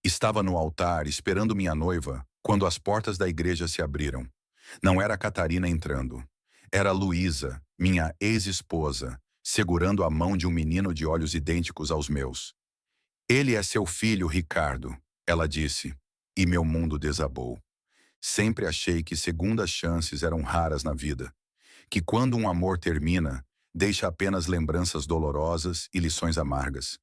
Estava no altar esperando minha noiva quando as portas da igreja se abriram. Não era Catarina entrando. Era Luísa, minha ex-esposa, segurando a mão de um menino de olhos idênticos aos meus. Ele é seu filho, Ricardo, ela disse, e meu mundo desabou. Sempre achei que segundas chances eram raras na vida, que quando um amor termina, deixa apenas lembranças dolorosas e lições amargas.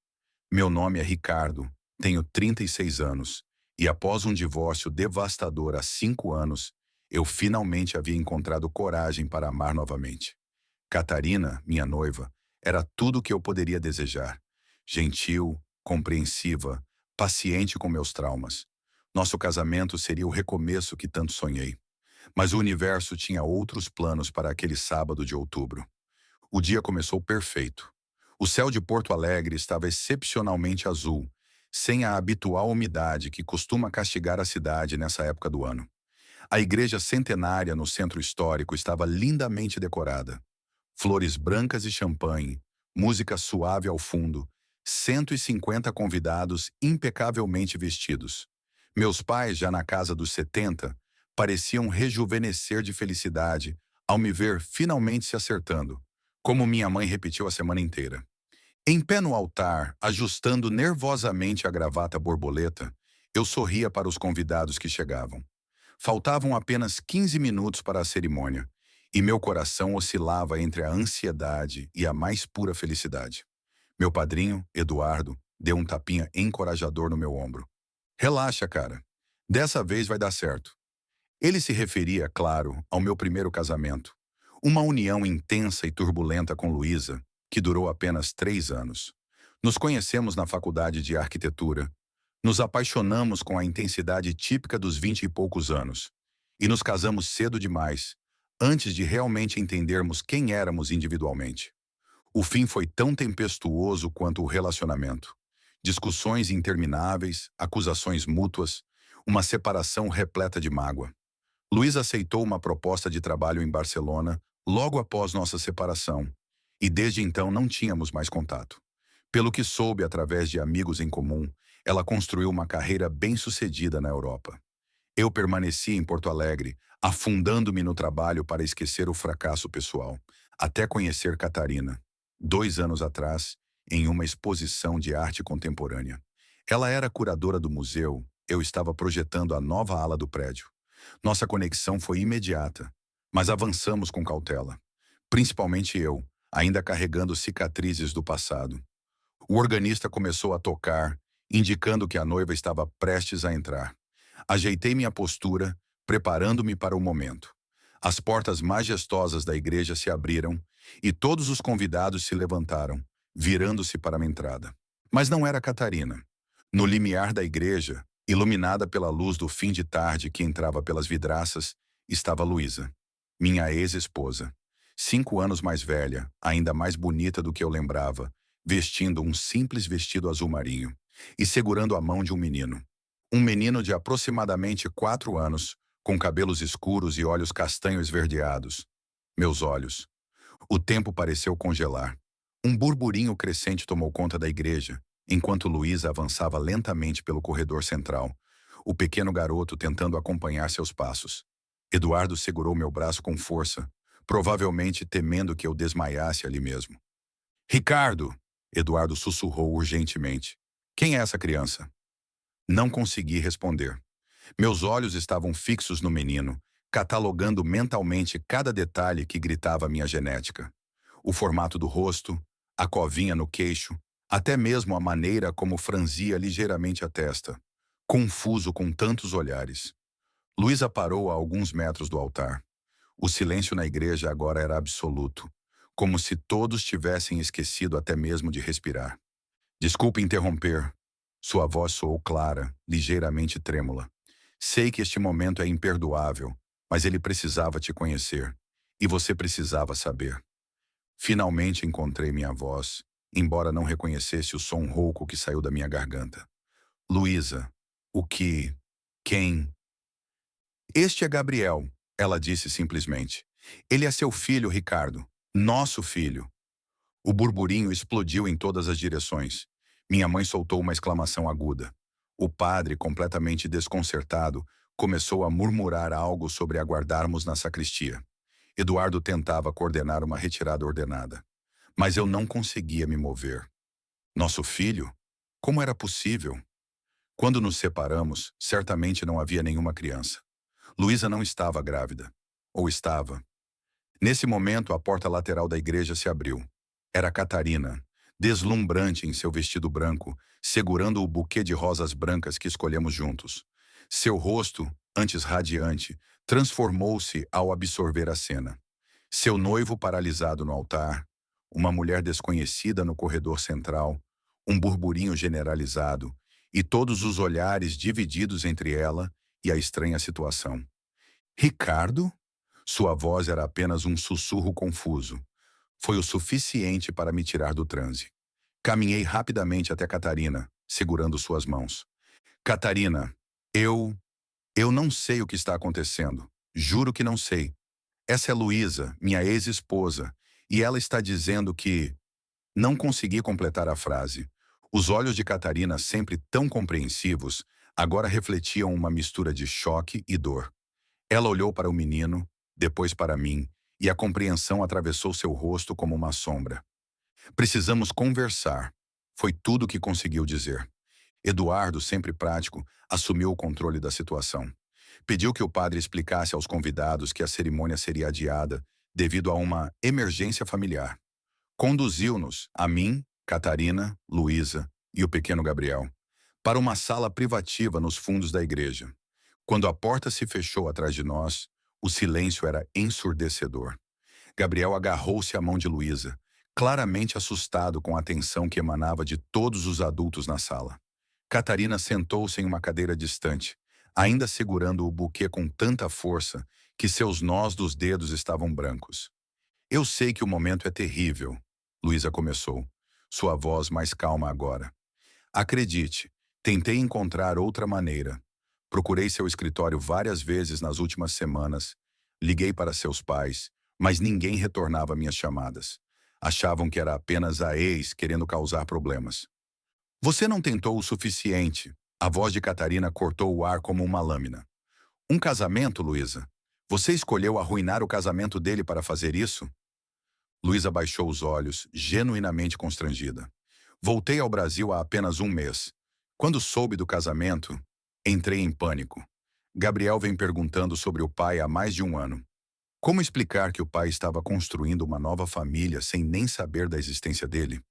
Meu nome é Ricardo, tenho 36 anos, e após um divórcio devastador há 5 anos, eu finalmente havia encontrado coragem para amar novamente. Catarina, minha noiva, era tudo o que eu poderia desejar. Gentil, compreensiva, paciente com meus traumas. Nosso casamento seria o recomeço que tanto sonhei. Mas o universo tinha outros planos para aquele sábado de outubro. O dia começou perfeito. O céu de Porto Alegre estava excepcionalmente azul, sem a habitual umidade que costuma castigar a cidade nessa época do ano. A igreja centenária no centro histórico estava lindamente decorada. Flores brancas e champanhe, música suave ao fundo, 150 convidados impecavelmente vestidos. Meus pais, já na casa dos 70, pareciam rejuvenescer de felicidade ao me ver finalmente se acertando, como minha mãe repetiu a semana inteira. Em pé no altar, ajustando nervosamente a gravata borboleta, eu sorria para os convidados que chegavam. Faltavam apenas 15 minutos para a cerimônia, e meu coração oscilava entre a ansiedade e a mais pura felicidade. Meu padrinho, Eduardo, deu um tapinha encorajador no meu ombro. Relaxa, cara. Dessa vez vai dar certo. Ele se referia, claro, ao meu primeiro casamento. Uma união intensa e turbulenta com Luísa, que durou apenas 3 anos. Nos conhecemos na faculdade de arquitetura. Nos apaixonamos com a intensidade típica dos 20 e poucos anos. E nos casamos cedo demais, antes de realmente entendermos quem éramos individualmente. O fim foi tão tempestuoso quanto o relacionamento. Discussões intermináveis, acusações mútuas, uma separação repleta de mágoa. Luiz aceitou uma proposta de trabalho em Barcelona logo após nossa separação, e desde então não tínhamos mais contato. Pelo que soube através de amigos em comum, ela construiu uma carreira bem-sucedida na Europa. Eu permaneci em Porto Alegre, afundando-me no trabalho para esquecer o fracasso pessoal, até conhecer Catarina, 2 anos atrás, em uma exposição de arte contemporânea. Ela era curadora do museu, eu estava projetando a nova ala do prédio. Nossa conexão foi imediata, mas avançamos com cautela. Principalmente eu, ainda carregando cicatrizes do passado. O organista começou a tocar, indicando que a noiva estava prestes a entrar. Ajeitei minha postura, preparando-me para o momento. As portas majestosas da igreja se abriram e todos os convidados se levantaram, virando-se para a entrada. Mas não era Catarina. No limiar da igreja, iluminada pela luz do fim de tarde que entrava pelas vidraças, estava Luísa, minha ex-esposa. 5 anos mais velha, ainda mais bonita do que eu lembrava, vestindo um simples vestido azul marinho e segurando a mão de um menino. Um menino de aproximadamente 4 anos, com cabelos escuros e olhos castanho esverdeados. Meus olhos. O tempo pareceu congelar. Um burburinho crescente tomou conta da igreja, enquanto Luísa avançava lentamente pelo corredor central, o pequeno garoto tentando acompanhar seus passos. Eduardo segurou meu braço com força, provavelmente temendo que eu desmaiasse ali mesmo. Ricardo! Eduardo sussurrou urgentemente. Quem é essa criança? Não consegui responder. Meus olhos estavam fixos no menino, catalogando mentalmente cada detalhe que gritava minha genética. O formato do rosto, a covinha no queixo, até mesmo a maneira como franzia ligeiramente a testa. Confuso com tantos olhares. Luísa parou a alguns metros do altar. O silêncio na igreja agora era absoluto, como se todos tivessem esquecido até mesmo de respirar. Desculpe interromper. Sua voz soou clara, ligeiramente trêmula. Sei que este momento é imperdoável, mas ele precisava te conhecer, e você precisava saber. Finalmente encontrei minha voz, embora não reconhecesse o som rouco que saiu da minha garganta. Luísa, o que? Quem? Este é Gabriel, ela disse simplesmente. Ele é seu filho, Ricardo. Nosso filho. O burburinho explodiu em todas as direções. Minha mãe soltou uma exclamação aguda. O padre, completamente desconcertado, começou a murmurar algo sobre aguardarmos na sacristia. Eduardo tentava coordenar uma retirada ordenada. Mas eu não conseguia me mover. Nosso filho? Como era possível? Quando nos separamos, certamente não havia nenhuma criança. Luísa não estava grávida. Ou estava. Nesse momento, a porta lateral da igreja se abriu. Era Catarina, deslumbrante em seu vestido branco, segurando o buquê de rosas brancas que escolhemos juntos. Seu rosto, antes radiante, transformou-se ao absorver a cena. Seu noivo paralisado no altar, uma mulher desconhecida no corredor central, um burburinho generalizado, e todos os olhares divididos entre ela e a estranha situação. Ricardo? Sua voz era apenas um sussurro confuso. Foi o suficiente para me tirar do transe. Caminhei rapidamente até Catarina, segurando suas mãos. Catarina, eu não sei o que está acontecendo. Juro que não sei. Essa é Luísa, minha ex-esposa, e ela está dizendo que... Não consegui completar a frase. Os olhos de Catarina, sempre tão compreensivos, agora refletiam uma mistura de choque e dor. Ela olhou para o menino, depois para mim, e a compreensão atravessou seu rosto como uma sombra. Precisamos conversar. Foi tudo o que conseguiu dizer. Eduardo, sempre prático, assumiu o controle da situação. Pediu que o padre explicasse aos convidados que a cerimônia seria adiada devido a uma emergência familiar. Conduziu-nos, a mim, Catarina, Luísa e o pequeno Gabriel, para uma sala privativa nos fundos da igreja. Quando a porta se fechou atrás de nós, o silêncio era ensurdecedor. Gabriel agarrou-se à mão de Luísa, claramente assustado com a tensão que emanava de todos os adultos na sala. Catarina sentou-se em uma cadeira distante, ainda segurando o buquê com tanta força que seus nós dos dedos estavam brancos. Eu sei que o momento é terrível, Luísa começou, sua voz mais calma agora. Acredite, tentei encontrar outra maneira. Procurei seu escritório várias vezes nas últimas semanas, liguei para seus pais, mas ninguém retornava minhas chamadas. Achavam que era apenas a ex querendo causar problemas. Você não tentou o suficiente. A voz de Catarina cortou o ar como uma lâmina. Um casamento, Luísa? Você escolheu arruinar o casamento dele para fazer isso? Luísa baixou os olhos, genuinamente constrangida. Voltei ao Brasil há apenas um mês. Quando soube do casamento, entrei em pânico. Gabriel vem perguntando sobre o pai há mais de um ano. Como explicar que o pai estava construindo uma nova família sem nem saber da existência dele?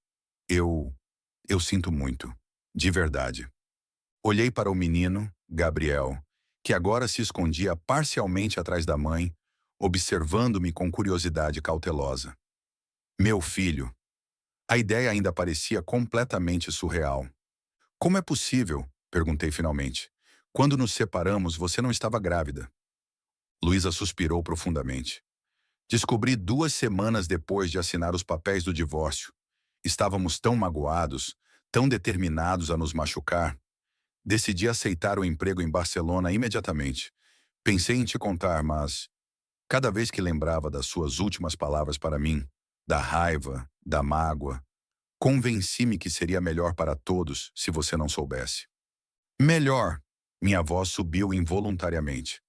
Eu sinto muito. De verdade. Olhei para o menino, Gabriel, que agora se escondia parcialmente atrás da mãe, observando-me com curiosidade cautelosa. Meu filho. A ideia ainda parecia completamente surreal. Como é possível? Perguntei finalmente. Quando nos separamos, você não estava grávida. Luísa suspirou profundamente. Descobri 2 semanas depois de assinar os papéis do divórcio. Estávamos tão magoados, tão determinados a nos machucar. Decidi aceitar o emprego em Barcelona imediatamente. Pensei em te contar, mas... Cada vez que lembrava das suas últimas palavras para mim, da raiva, da mágoa, convenci-me que seria melhor para todos se você não soubesse. Melhor! Minha voz subiu involuntariamente.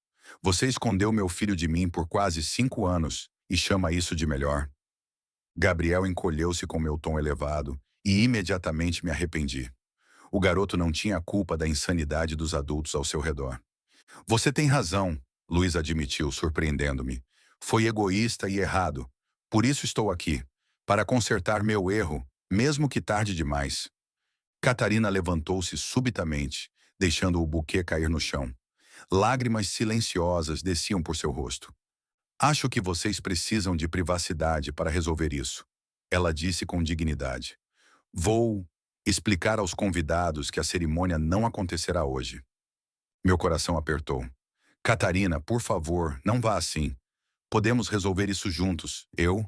Você escondeu meu filho de mim por quase 5 anos e chama isso de melhor? Gabriel encolheu-se com meu tom elevado e imediatamente me arrependi. O garoto não tinha culpa da insanidade dos adultos ao seu redor. Você tem razão, Luiz admitiu, surpreendendo-me. Foi egoísta e errado. Por isso estou aqui, para consertar meu erro, mesmo que tarde demais. Catarina levantou-se subitamente, deixando o buquê cair no chão. Lágrimas silenciosas desciam por seu rosto. Acho que vocês precisam de privacidade para resolver isso, ela disse com dignidade. Vou explicar aos convidados que a cerimônia não acontecerá hoje. Meu coração apertou. Catarina, por favor, não vá assim. Podemos resolver isso juntos, eu...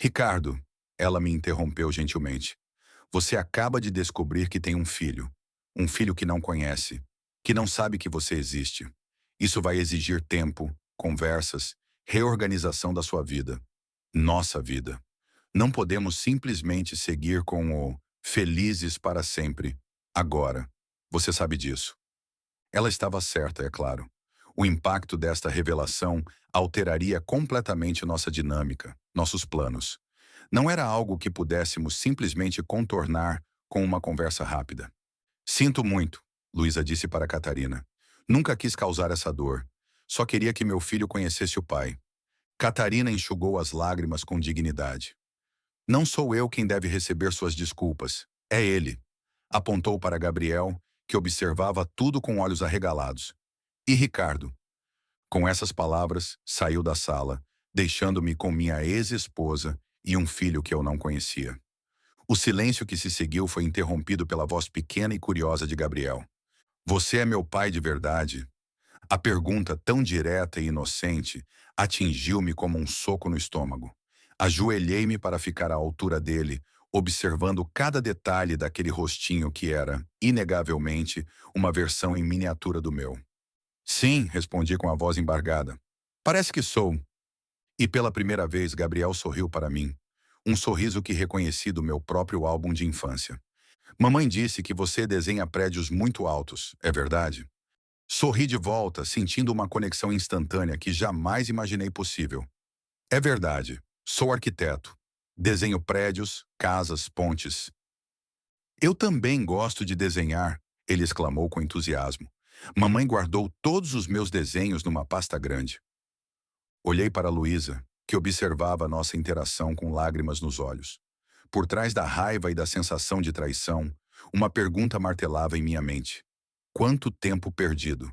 Ricardo, ela me interrompeu gentilmente. Você acaba de descobrir que tem um filho. Um filho que não conhece, que não sabe que você existe. Isso vai exigir tempo, conversas, reorganização da sua vida. Nossa vida. Não podemos simplesmente seguir com o felizes para sempre, agora. Você sabe disso. Ela estava certa, é claro. O impacto desta revelação alteraria completamente nossa dinâmica, nossos planos. Não era algo que pudéssemos simplesmente contornar com uma conversa rápida. Sinto muito, Luísa disse para Catarina. Nunca quis causar essa dor. Só queria que meu filho conhecesse o pai. Catarina enxugou as lágrimas com dignidade. Não sou eu quem deve receber suas desculpas. É ele. Apontou para Gabriel, que observava tudo com olhos arregalados. E Ricardo. Com essas palavras, saiu da sala, deixando-me com minha ex-esposa e um filho que eu não conhecia. O silêncio que se seguiu foi interrompido pela voz pequena e curiosa de Gabriel. Você é meu pai de verdade? A pergunta, tão direta e inocente, atingiu-me como um soco no estômago. Ajoelhei-me para ficar à altura dele, observando cada detalhe daquele rostinho que era, inegavelmente, uma versão em miniatura do meu. Sim, respondi com a voz embargada. Parece que sou. E pela primeira vez Gabriel sorriu para mim. Um sorriso que reconheci do meu próprio álbum de infância. Mamãe disse que você desenha prédios muito altos, é verdade? Sorri de volta, sentindo uma conexão instantânea que jamais imaginei possível. É verdade, sou arquiteto. Desenho prédios, casas, pontes. Eu também gosto de desenhar, ele exclamou com entusiasmo. Mamãe guardou todos os meus desenhos numa pasta grande. Olhei para Luísa, que observava nossa interação com lágrimas nos olhos. Por trás da raiva e da sensação de traição, uma pergunta martelava em minha mente. Quanto tempo perdido?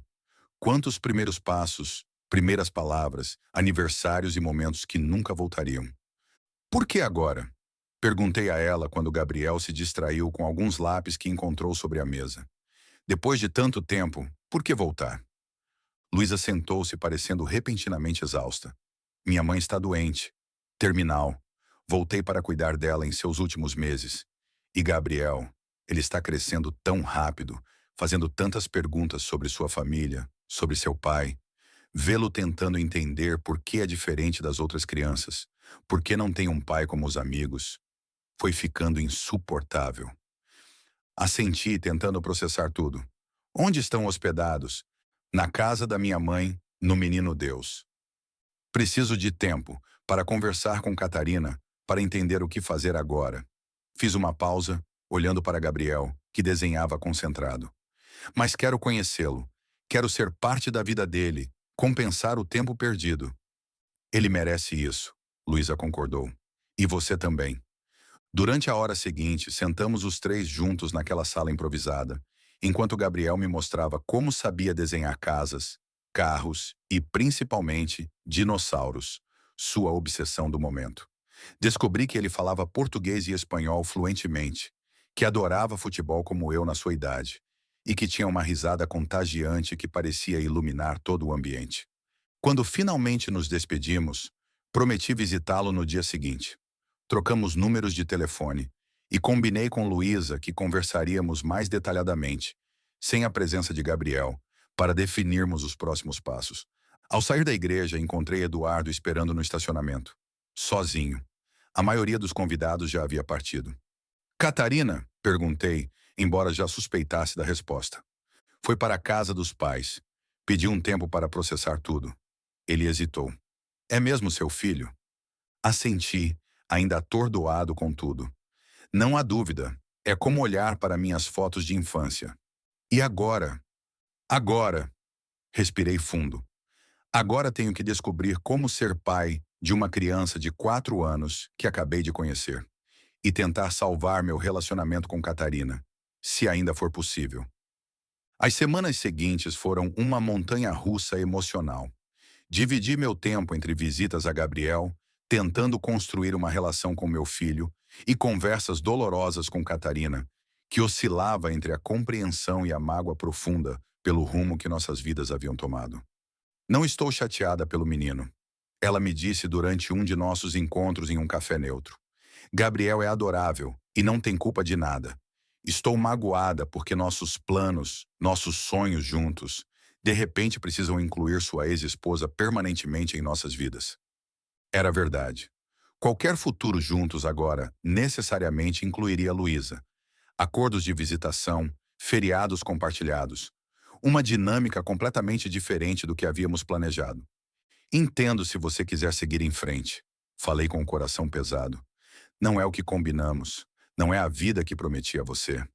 Quantos primeiros passos, primeiras palavras, aniversários e momentos que nunca voltariam? Por que agora? Perguntei a ela quando Gabriel se distraiu com alguns lápis que encontrou sobre a mesa. Depois de tanto tempo, por que voltar? Luísa sentou-se parecendo repentinamente exausta. Minha mãe está doente. Terminal. Voltei para cuidar dela em seus últimos meses. E Gabriel, ele está crescendo tão rápido, fazendo tantas perguntas sobre sua família, sobre seu pai. Vê-lo tentando entender por que é diferente das outras crianças, por que não tem um pai como os amigos. Foi ficando insuportável. Assenti, tentando processar tudo. Onde estão hospedados? Na casa da minha mãe, no Menino Deus. Preciso de tempo para conversar com Catarina, para entender o que fazer agora. Fiz uma pausa, olhando para Gabriel, que desenhava concentrado. Mas quero conhecê-lo. Quero ser parte da vida dele, compensar o tempo perdido. Ele merece isso, Luísa concordou. E você também. Durante a hora seguinte, sentamos os três juntos naquela sala improvisada, enquanto Gabriel me mostrava como sabia desenhar casas, carros e, principalmente, dinossauros, sua obsessão do momento. Descobri que ele falava português e espanhol fluentemente, que adorava futebol como eu na sua idade, e que tinha uma risada contagiante que parecia iluminar todo o ambiente. Quando finalmente nos despedimos, prometi visitá-lo no dia seguinte. Trocamos números de telefone e combinei com Luísa que conversaríamos mais detalhadamente, sem a presença de Gabriel, para definirmos os próximos passos. Ao sair da igreja, encontrei Eduardo esperando no estacionamento, sozinho. A maioria dos convidados já havia partido. Catarina? Perguntei, embora já suspeitasse da resposta. Foi para a casa dos pais. Pedi um tempo para processar tudo. Ele hesitou. É mesmo seu filho? Assenti, ainda atordoado com tudo. Não há dúvida. É como olhar para minhas fotos de infância. E agora? Agora. Respirei fundo. Agora tenho que descobrir como ser pai de uma criança de 4 anos que acabei de conhecer. E tentar salvar meu relacionamento com Catarina, se ainda for possível. As semanas seguintes foram uma montanha-russa emocional. Dividi meu tempo entre visitas a Gabriel, tentando construir uma relação com meu filho, e conversas dolorosas com Catarina, que oscilava entre a compreensão e a mágoa profunda pelo rumo que nossas vidas haviam tomado. Não estou chateada pelo menino. Ela me disse durante um de nossos encontros em um café neutro. Gabriel é adorável e não tem culpa de nada. Estou magoada porque nossos planos, nossos sonhos juntos, de repente precisam incluir sua ex-esposa permanentemente em nossas vidas. Era verdade. Qualquer futuro juntos agora necessariamente incluiria Luísa. Acordos de visitação, feriados compartilhados. Uma dinâmica completamente diferente do que havíamos planejado. Entendo se você quiser seguir em frente. Falei com o coração pesado. Não é o que combinamos. Não é a vida que prometi a você.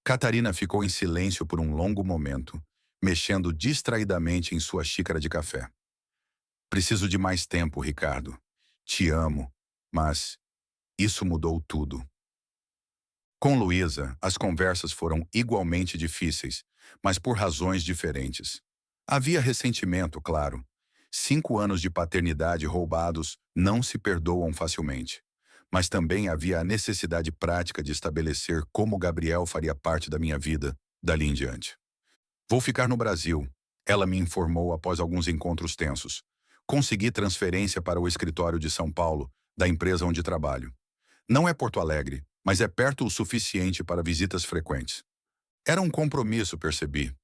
Catarina ficou em silêncio por um longo momento, mexendo distraidamente em sua xícara de café. Preciso de mais tempo, Ricardo. Te amo, mas isso mudou tudo. Com Luísa, as conversas foram igualmente difíceis, mas por razões diferentes. Havia ressentimento, claro. 5 anos de paternidade roubados não se perdoam facilmente. Mas também havia a necessidade prática de estabelecer como Gabriel faria parte da minha vida dali em diante. Vou ficar no Brasil, ela me informou após alguns encontros tensos. Consegui transferência para o escritório de São Paulo, da empresa onde trabalho. Não é Porto Alegre, mas é perto o suficiente para visitas frequentes. Era um compromisso, percebi.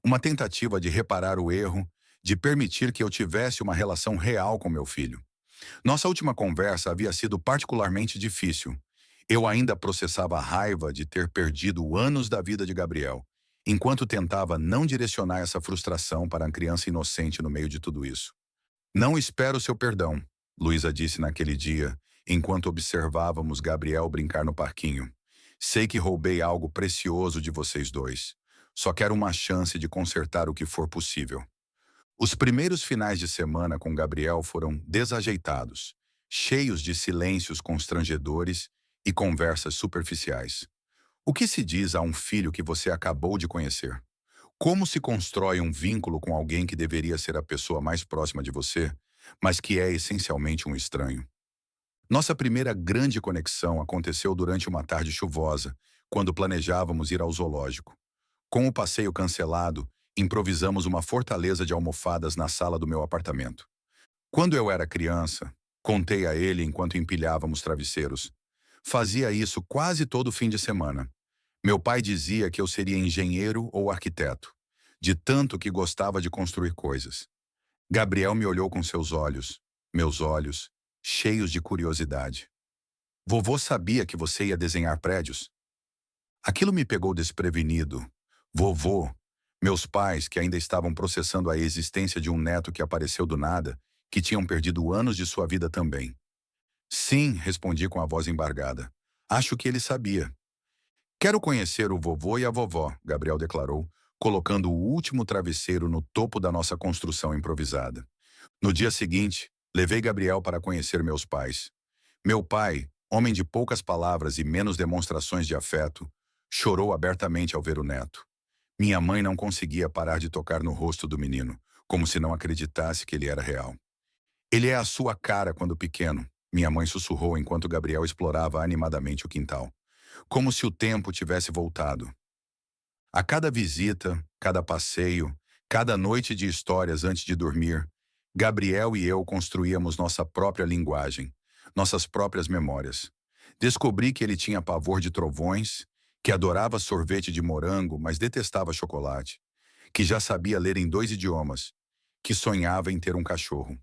Uma tentativa de reparar o erro, de permitir que eu tivesse uma relação real com meu filho. Nossa última conversa havia sido particularmente difícil. Eu ainda processava a raiva de ter perdido anos da vida de Gabriel, enquanto tentava não direcionar essa frustração para a criança inocente no meio de tudo isso. Não espero seu perdão, Luísa disse naquele dia, enquanto observávamos Gabriel brincar no parquinho. Sei que roubei algo precioso de vocês dois. Só quero uma chance de consertar o que for possível. Os primeiros finais de semana com Gabriel foram desajeitados, cheios de silêncios constrangedores e conversas superficiais. O que se diz a um filho que você acabou de conhecer? Como se constrói um vínculo com alguém que deveria ser a pessoa mais próxima de você, mas que é essencialmente um estranho? Nossa primeira grande conexão aconteceu durante uma tarde chuvosa, quando planejávamos ir ao zoológico. Com o passeio cancelado, improvisamos uma fortaleza de almofadas na sala do meu apartamento. Quando eu era criança, contei a ele enquanto empilhávamos travesseiros. Fazia isso quase todo fim de semana. Meu pai dizia que eu seria engenheiro ou arquiteto, de tanto que gostava de construir coisas. Gabriel me olhou com seus olhos, meus olhos, cheios de curiosidade. Vovô sabia que você ia desenhar prédios? Aquilo me pegou desprevenido. Vovô, meus pais, que ainda estavam processando a existência de um neto que apareceu do nada, que tinham perdido anos de sua vida também. Sim, respondi com a voz embargada. Acho que ele sabia. Quero conhecer o vovô e a vovó, Gabriel declarou, colocando o último travesseiro no topo da nossa construção improvisada. No dia seguinte, levei Gabriel para conhecer meus pais. Meu pai, homem de poucas palavras e menos demonstrações de afeto, chorou abertamente ao ver o neto. Minha mãe não conseguia parar de tocar no rosto do menino, como se não acreditasse que ele era real. Ele é a sua cara quando pequeno, minha mãe sussurrou enquanto Gabriel explorava animadamente o quintal. Como se o tempo tivesse voltado. A cada visita, cada passeio, cada noite de histórias antes de dormir, Gabriel e eu construíamos nossa própria linguagem, nossas próprias memórias. Descobri que ele tinha pavor de trovões, que adorava sorvete de morango, mas detestava chocolate, que já sabia ler em 2 idiomas, que sonhava em ter um cachorro.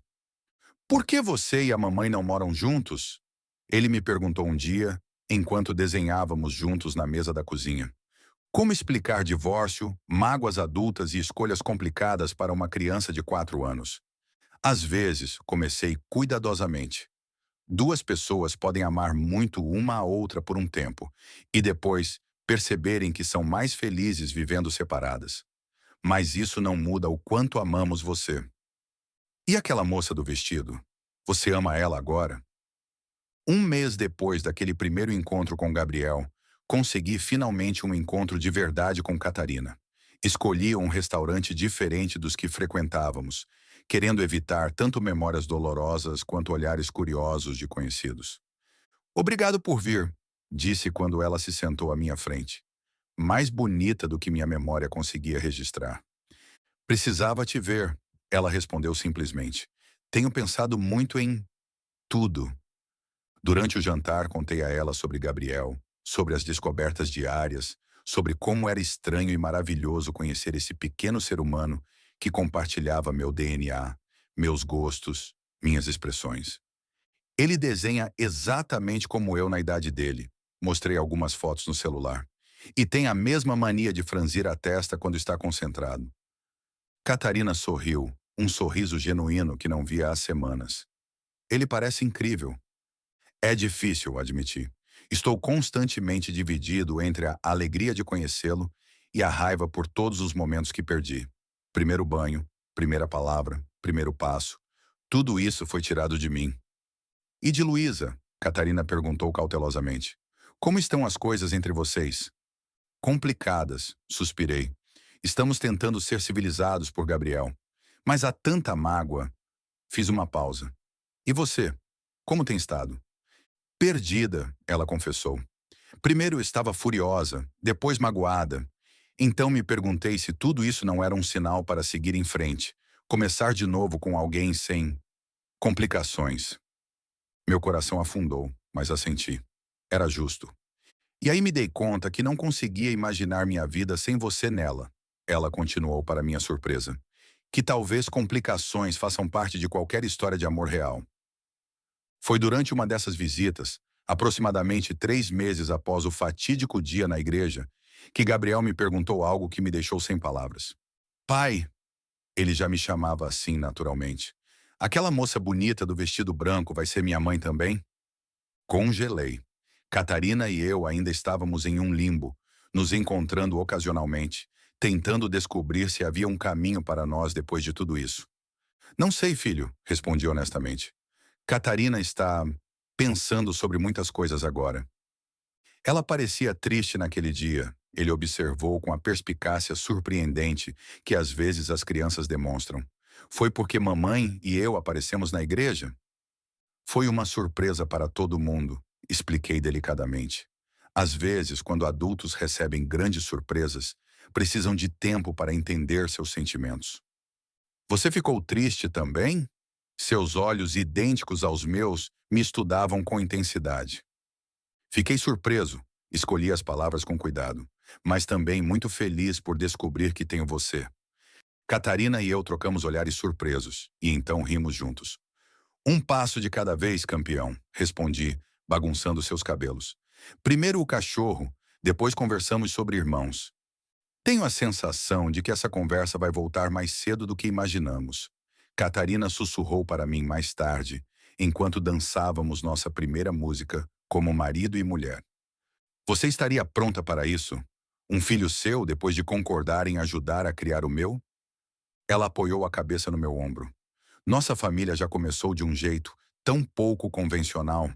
Por que você e a mamãe não moram juntos? Ele me perguntou um dia, enquanto desenhávamos juntos na mesa da cozinha. Como explicar divórcio, mágoas adultas e escolhas complicadas para uma criança de 4 anos? Às vezes, comecei cuidadosamente. Duas pessoas podem amar muito uma a outra por um tempo e depois perceberem que são mais felizes vivendo separadas. Mas isso não muda o quanto amamos você. E aquela moça do vestido? Você ama ela agora? Um mês depois daquele primeiro encontro com Gabriel, consegui finalmente um encontro de verdade com Catarina. Escolhi um restaurante diferente dos que frequentávamos, querendo evitar tanto memórias dolorosas quanto olhares curiosos de conhecidos. Obrigado por vir, disse quando ela se sentou à minha frente. Mais bonita do que minha memória conseguia registrar. Precisava te ver, ela respondeu simplesmente. Tenho pensado muito em tudo. Durante o jantar, contei a ela sobre Gabriel, sobre as descobertas diárias, sobre como era estranho e maravilhoso conhecer esse pequeno ser humano que compartilhava meu DNA, meus gostos, minhas expressões. Ele desenha exatamente como eu na idade dele. Mostrei algumas fotos no celular. E tem a mesma mania de franzir a testa quando está concentrado. Catarina sorriu, um sorriso genuíno que não via há semanas. Ele parece incrível. É difícil admitir. Estou constantemente dividido entre a alegria de conhecê-lo e a raiva por todos os momentos que perdi. Primeiro banho, primeira palavra, primeiro passo. Tudo isso foi tirado de mim. E de Luísa? Catarina perguntou cautelosamente. Como estão as coisas entre vocês? Complicadas, suspirei. Estamos tentando ser civilizados por Gabriel. Mas há tanta mágoa. Fiz uma pausa. E você? Como tem estado? Perdida, ela confessou. Primeiro estava furiosa, depois magoada. Então me perguntei se tudo isso não era um sinal para seguir em frente, começar de novo com alguém sem complicações. Meu coração afundou, mas assenti. Era justo. E aí me dei conta que não conseguia imaginar minha vida sem você nela. Ela continuou para minha surpresa. Que talvez complicações façam parte de qualquer história de amor real. Foi durante uma dessas visitas, aproximadamente 3 meses após o fatídico dia na igreja, que Gabriel me perguntou algo que me deixou sem palavras. Pai, ele já me chamava assim naturalmente. Aquela moça bonita do vestido branco vai ser minha mãe também? Congelei. Catarina e eu ainda estávamos em um limbo, nos encontrando ocasionalmente, tentando descobrir se havia um caminho para nós depois de tudo isso. Não sei, filho, respondi honestamente. Catarina está pensando sobre muitas coisas agora. Ela parecia triste naquele dia, ele observou com a perspicácia surpreendente que às vezes as crianças demonstram. Foi porque mamãe e eu aparecemos na igreja? Foi uma surpresa para todo mundo, expliquei delicadamente. Às vezes, quando adultos recebem grandes surpresas, precisam de tempo para entender seus sentimentos. Você ficou triste também? Seus olhos, idênticos aos meus, me estudavam com intensidade. Fiquei surpreso, escolhi as palavras com cuidado, mas também muito feliz por descobrir que tenho você. Catarina e eu trocamos olhares surpresos, e então rimos juntos. Um passo de cada vez, campeão, respondi, bagunçando seus cabelos. Primeiro o cachorro, depois conversamos sobre irmãos. Tenho a sensação de que essa conversa vai voltar mais cedo do que imaginamos. Catarina sussurrou para mim mais tarde, enquanto dançávamos nossa primeira música como marido e mulher. Você estaria pronta para isso? Um filho seu depois de concordar em ajudar a criar o meu? Ela apoiou a cabeça no meu ombro. Nossa família já começou de um jeito tão pouco convencional.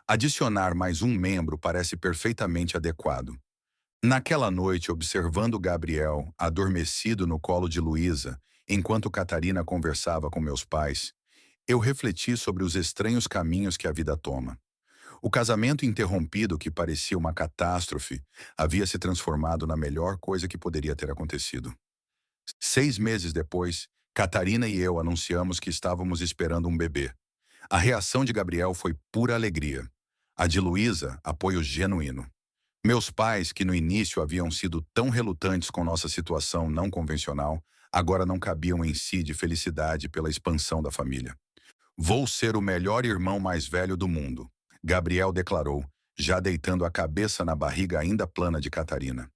Adicionar mais um membro parece perfeitamente adequado. Naquela noite, observando Gabriel, adormecido no colo de Luísa, enquanto Catarina conversava com meus pais, eu refleti sobre os estranhos caminhos que a vida toma. O casamento interrompido, que parecia uma catástrofe, havia se transformado na melhor coisa que poderia ter acontecido. 6 meses depois, Catarina e eu anunciamos que estávamos esperando um bebê. A reação de Gabriel foi pura alegria. A de Luísa, apoio genuíno. Meus pais, que no início haviam sido tão relutantes com nossa situação não convencional, agora não cabiam em si de felicidade pela expansão da família. Vou ser o melhor irmão mais velho do mundo, Gabriel declarou, já deitando a cabeça na barriga ainda plana de Catarina.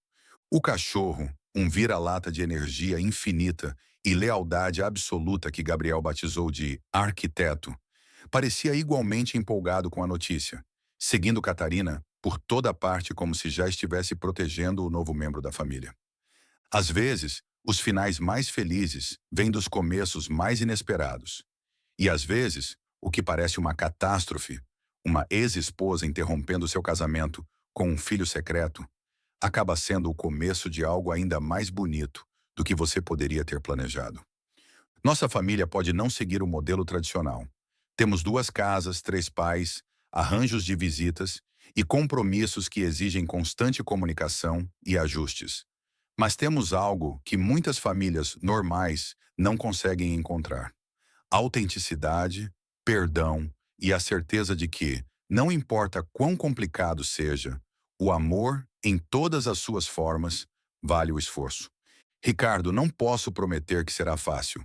O cachorro, um vira-lata de energia infinita e lealdade absoluta que Gabriel batizou de arquiteto, parecia igualmente empolgado com a notícia, seguindo Catarina por toda parte como se já estivesse protegendo o novo membro da família. Às vezes, os finais mais felizes vêm dos começos mais inesperados. E às vezes, o que parece uma catástrofe, uma ex-esposa interrompendo seu casamento com um filho secreto, acaba sendo o começo de algo ainda mais bonito do que você poderia ter planejado. Nossa família pode não seguir o modelo tradicional. Temos 2 casas, 3 pais, arranjos de visitas e compromissos que exigem constante comunicação e ajustes. Mas temos algo que muitas famílias normais não conseguem encontrar: autenticidade, perdão e a certeza de que, não importa quão complicado seja, o amor, em todas as suas formas, vale o esforço. Ricardo, não posso prometer que será fácil.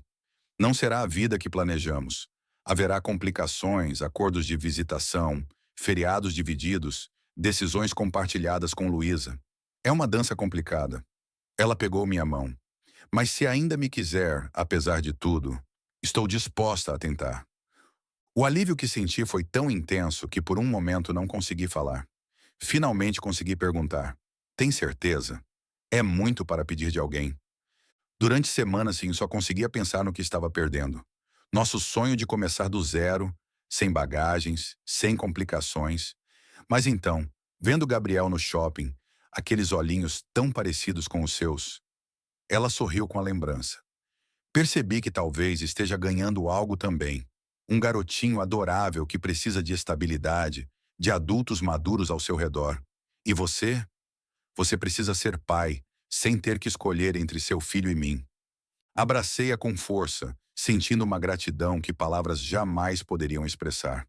Não será a vida que planejamos. Haverá complicações, acordos de visitação, feriados divididos, decisões compartilhadas com Luísa. É uma dança complicada. Ela pegou minha mão. Mas se ainda me quiser, apesar de tudo, estou disposta a tentar. O alívio que senti foi tão intenso que por um momento não consegui falar. Finalmente consegui perguntar: tem certeza? É muito para pedir de alguém. Durante semanas, sim, só conseguia pensar no que estava perdendo. Nosso sonho de começar do zero, sem bagagens, sem complicações. Mas então, vendo Gabriel no shopping, aqueles olhinhos tão parecidos com os seus, ela sorriu com a lembrança. Percebi que talvez esteja ganhando algo também. Um garotinho adorável que precisa de estabilidade, de adultos maduros ao seu redor. E você? Você precisa ser pai, sem ter que escolher entre seu filho e mim. Abracei-a com força, sentindo uma gratidão que palavras jamais poderiam expressar.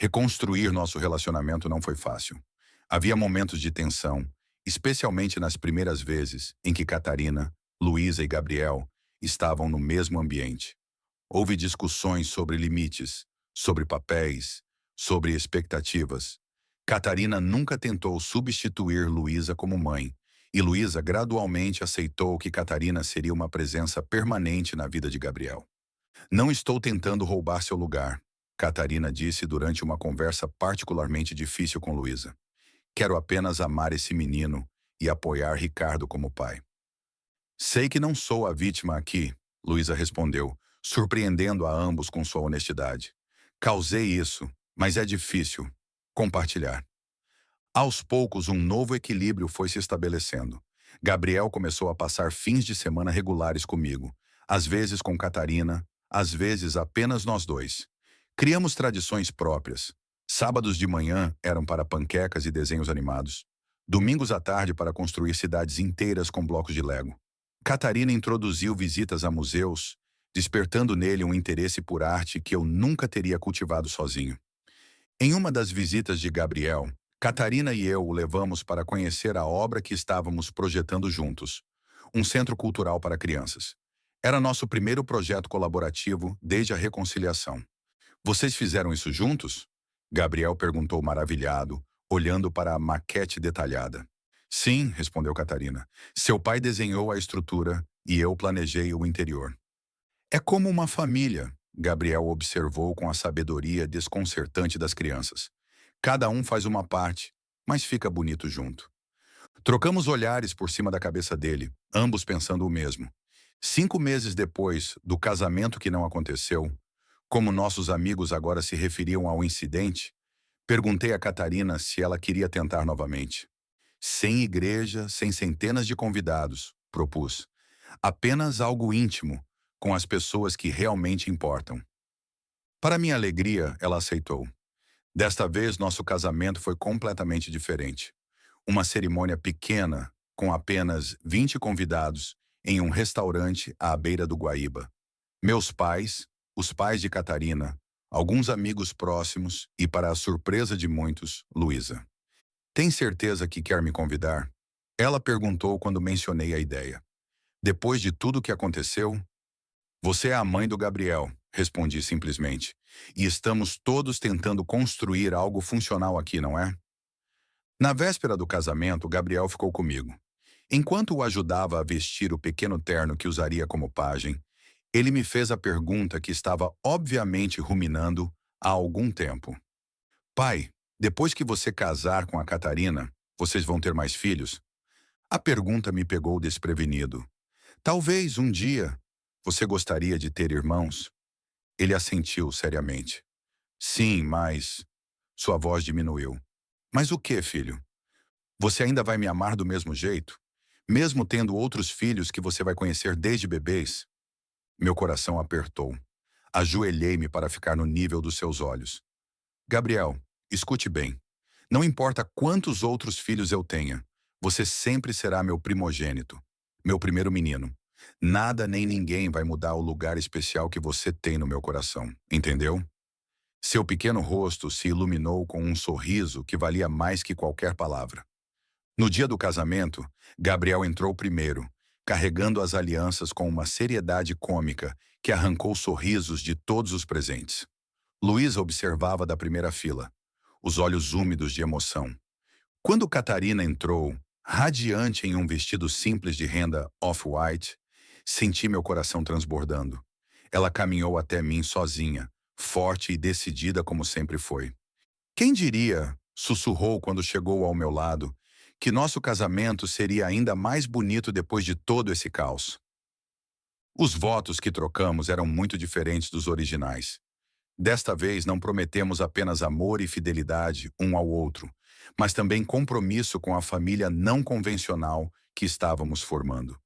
Reconstruir nosso relacionamento não foi fácil. Havia momentos de tensão, especialmente nas primeiras vezes em que Catarina, Luísa e Gabriel estavam no mesmo ambiente. Houve discussões sobre limites, sobre papéis, sobre expectativas. Catarina nunca tentou substituir Luísa como mãe, e Luísa gradualmente aceitou que Catarina seria uma presença permanente na vida de Gabriel. Não estou tentando roubar seu lugar, Catarina disse durante uma conversa particularmente difícil com Luísa. Quero apenas amar esse menino e apoiar Ricardo como pai. Sei que não sou a vítima aqui, Luísa respondeu, surpreendendo a ambos com sua honestidade. Causei isso, mas é difícil compartilhar. Aos poucos, um novo equilíbrio foi se estabelecendo. Gabriel começou a passar fins de semana regulares comigo, às vezes com Catarina, às vezes apenas nós dois. Criamos tradições próprias. Sábados de manhã eram para panquecas e desenhos animados. Domingos à tarde para construir cidades inteiras com blocos de Lego. Catarina introduziu visitas a museus, despertando nele um interesse por arte que eu nunca teria cultivado sozinho. Em uma das visitas de Gabriel, Catarina e eu o levamos para conhecer a obra que estávamos projetando juntos, um centro cultural para crianças. Era nosso primeiro projeto colaborativo desde a reconciliação. Vocês fizeram isso juntos? Gabriel perguntou maravilhado, olhando para a maquete detalhada. Sim, respondeu Catarina. Seu pai desenhou a estrutura e eu planejei o interior. É como uma família, Gabriel observou com a sabedoria desconcertante das crianças. Cada um faz uma parte, mas fica bonito junto. Trocamos olhares por cima da cabeça dele, ambos pensando o mesmo. 5 meses depois do casamento que não aconteceu, como nossos amigos agora se referiam ao incidente, perguntei a Catarina se ela queria tentar novamente. Sem igreja, sem centenas de convidados, propus. Apenas algo íntimo, com as pessoas que realmente importam. Para minha alegria, ela aceitou. Desta vez, nosso casamento foi completamente diferente. Uma cerimônia pequena, com apenas 20 convidados, em um restaurante à beira do Guaíba. Meus pais, os pais de Catarina, alguns amigos próximos e, para a surpresa de muitos, Luísa. Tem certeza que quer me convidar? Ela perguntou quando mencionei a ideia. Depois de tudo o que aconteceu? Você é a mãe do Gabriel, respondi simplesmente. E estamos todos tentando construir algo funcional aqui, não é? Na véspera do casamento, Gabriel ficou comigo. Enquanto o ajudava a vestir o pequeno terno que usaria como pajem, ele me fez a pergunta que estava obviamente ruminando há algum tempo. Pai, depois que você casar com a Catarina, vocês vão ter mais filhos? A pergunta me pegou desprevenido. Talvez um dia você gostaria de ter irmãos? Ele assentiu seriamente. Sim, mas... Sua voz diminuiu. Mas o que, filho? Você ainda vai me amar do mesmo jeito? Mesmo tendo outros filhos que você vai conhecer desde bebês? Meu coração apertou. Ajoelhei-me para ficar no nível dos seus olhos. Gabriel, escute bem. Não importa quantos outros filhos eu tenha, você sempre será meu primogênito, meu primeiro menino. Nada nem ninguém vai mudar o lugar especial que você tem no meu coração, entendeu? Seu pequeno rosto se iluminou com um sorriso que valia mais que qualquer palavra. No dia do casamento, Gabriel entrou primeiro, carregando as alianças com uma seriedade cômica que arrancou sorrisos de todos os presentes. Luísa observava da primeira fila, os olhos úmidos de emoção. Quando Catarina entrou, Radiante em um vestido simples de renda off-white, senti meu coração transbordando. Ela caminhou até mim sozinha, forte e decidida como sempre foi. Quem diria, sussurrou quando chegou ao meu lado, que nosso casamento seria ainda mais bonito depois de todo esse caos. Os votos que trocamos eram muito diferentes dos originais. Desta vez não prometemos apenas amor e fidelidade um ao outro, mas também compromisso com a família não convencional que estávamos formando.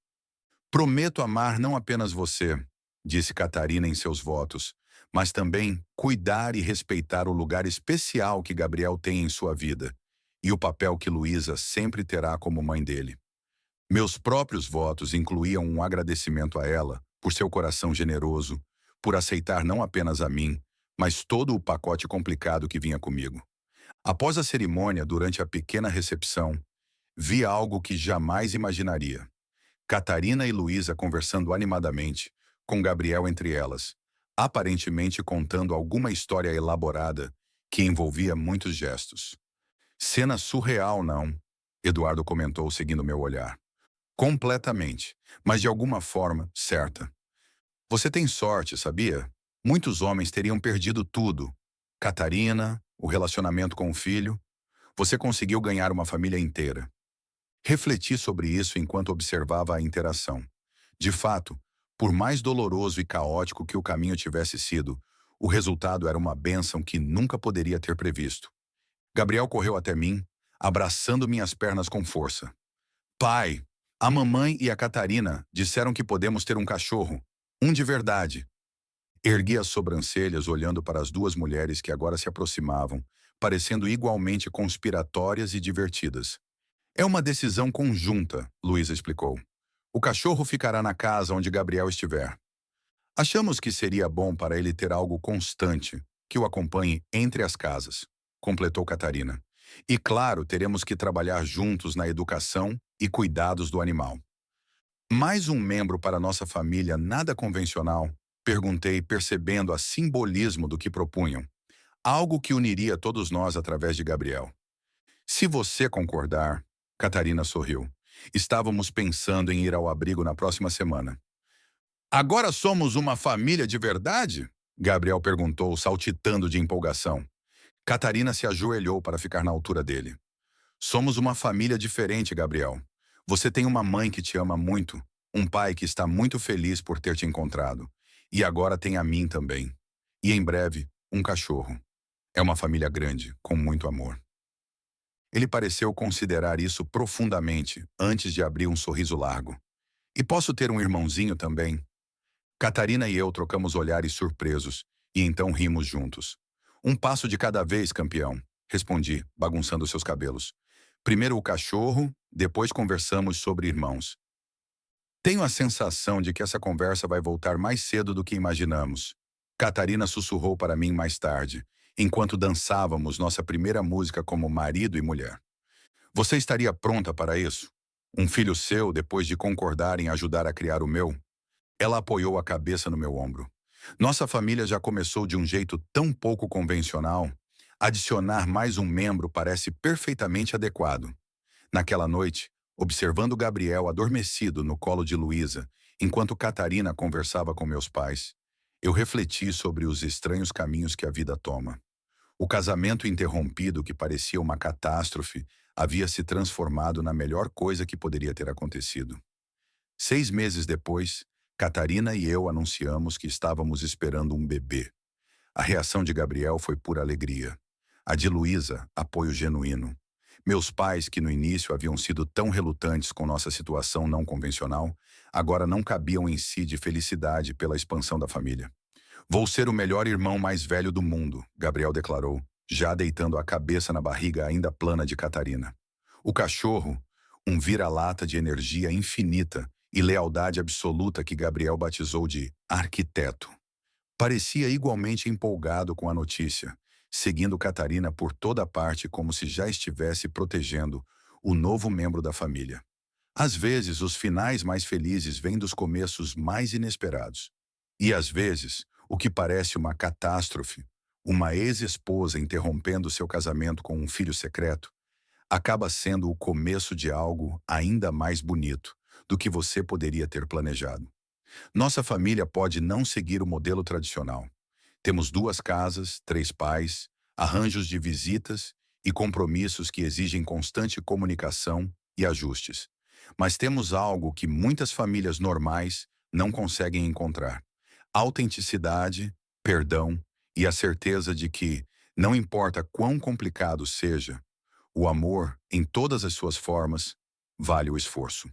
Prometo amar não apenas você, disse Catarina em seus votos, mas também cuidar e respeitar o lugar especial que Gabriel tem em sua vida e o papel que Luísa sempre terá como mãe dele. Meus próprios votos incluíam um agradecimento a ela por seu coração generoso, por aceitar não apenas a mim, mas todo o pacote complicado que vinha comigo. Após a cerimônia, durante a pequena recepção, vi algo que jamais imaginaria. Catarina e Luísa conversando animadamente, com Gabriel entre elas, aparentemente contando alguma história elaborada que envolvia muitos gestos. Cena surreal, não? Eduardo comentou seguindo meu olhar. Completamente, mas de alguma forma certa. Você tem sorte, sabia? Muitos homens teriam perdido tudo. Catarina, o relacionamento com o filho. Você conseguiu ganhar uma família inteira. Refleti sobre isso enquanto observava a interação. De fato, por mais doloroso e caótico que o caminho tivesse sido, o resultado era uma bênção que nunca poderia ter previsto. Gabriel correu até mim, abraçando minhas pernas com força. Pai, a mamãe e a Catarina disseram que podemos ter um cachorro. Um de verdade. Ergui as sobrancelhas olhando para as duas mulheres que agora se aproximavam, parecendo igualmente conspiratórias e divertidas. É uma decisão conjunta, Luísa explicou. O cachorro ficará na casa onde Gabriel estiver. Achamos que seria bom para ele ter algo constante, que o acompanhe entre as casas, completou Catarina. E claro, teremos que trabalhar juntos na educação e cuidados do animal. Mais um membro para nossa família nada convencional? Perguntei, percebendo a simbolismo do que propunham. Algo que uniria todos nós através de Gabriel. Se você concordar, Catarina sorriu. Estávamos pensando em ir ao abrigo na próxima semana. Agora somos uma família de verdade? Gabriel perguntou, saltitando de empolgação. Catarina se ajoelhou para ficar na altura dele. Somos uma família diferente, Gabriel. Você tem uma mãe que te ama muito, um pai que está muito feliz por ter te encontrado. E agora tem a mim também. E em breve, um cachorro. É uma família grande, com muito amor. Ele pareceu considerar isso profundamente antes de abrir um sorriso largo. E posso ter um irmãozinho também? Catarina e eu trocamos olhares surpresos, e então rimos juntos. Um passo de cada vez, campeão, respondi, bagunçando seus cabelos. Primeiro o cachorro, depois conversamos sobre irmãos. Tenho a sensação de que essa conversa vai voltar mais cedo do que imaginamos. Catarina sussurrou para mim mais tarde, enquanto dançávamos nossa primeira música como marido e mulher. Você estaria pronta para isso? Um filho seu, depois de concordar em ajudar a criar o meu? Ela apoiou a cabeça no meu ombro. Nossa família já começou de um jeito tão pouco convencional. Adicionar mais um membro parece perfeitamente adequado. Naquela noite, observando Gabriel adormecido no colo de Luísa, enquanto Catarina conversava com meus pais, eu refleti sobre os estranhos caminhos que a vida toma. O casamento interrompido, que parecia uma catástrofe, havia se transformado na melhor coisa que poderia ter acontecido. 6 meses depois, Catarina e eu anunciamos que estávamos esperando um bebê. A reação de Gabriel foi pura alegria. A de Luísa, apoio genuíno. Meus pais, que no início haviam sido tão relutantes com nossa situação não convencional, agora não cabiam em si de felicidade pela expansão da família. Vou ser o melhor irmão mais velho do mundo, Gabriel declarou, já deitando a cabeça na barriga ainda plana de Catarina. O cachorro, um vira-lata de energia infinita e lealdade absoluta que Gabriel batizou de arquiteto. Parecia igualmente empolgado com a notícia, seguindo Catarina por toda parte como se já estivesse protegendo o novo membro da família. Às vezes, os finais mais felizes vêm dos começos mais inesperados. E às vezes, o que parece uma catástrofe, uma ex-esposa interrompendo seu casamento com um filho secreto, acaba sendo o começo de algo ainda mais bonito do que você poderia ter planejado. Nossa família pode não seguir o modelo tradicional. Temos duas casas, três pais, arranjos de visitas e compromissos que exigem constante comunicação e ajustes. Mas temos algo que muitas famílias normais não conseguem encontrar: autenticidade, perdão e a certeza de que, não importa quão complicado seja, o amor, em todas as suas formas, vale o esforço.